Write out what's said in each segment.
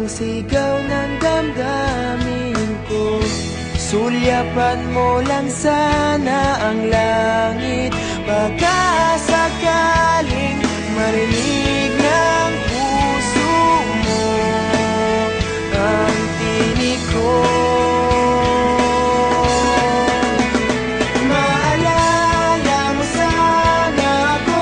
sigaw ng damdamin ko. Sulyapan mo lang sana ang langit, baka sakaling marinig ng puso mo ang tinig ko. Maalala mo sana ako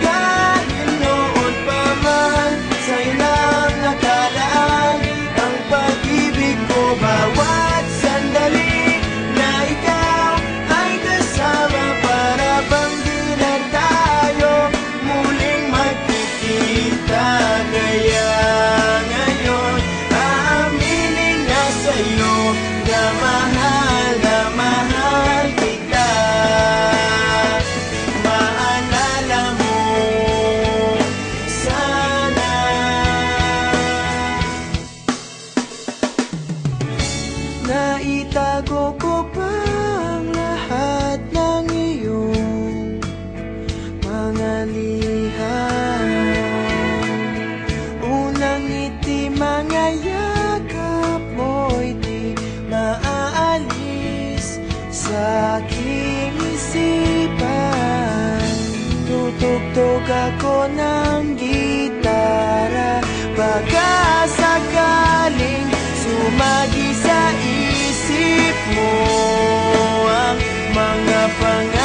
dahil noon pa man sa'yo lang nakalaan ang pag-ibig ko. Bawat sandali na ikaw ay kasama, para bang di na tayo muling magkikita. Kaya ngayon aaminin na sa'yo na mahal kita. Maalala mo sana. Naitago ko pa ang lahat ng iyong mga liham. Unang ngiti, mga yakap mo'y di maaalis sa aking isipan. Tutugtog ako ng gitara, baka sakaling sumagi sa isip mo ang mga pangarap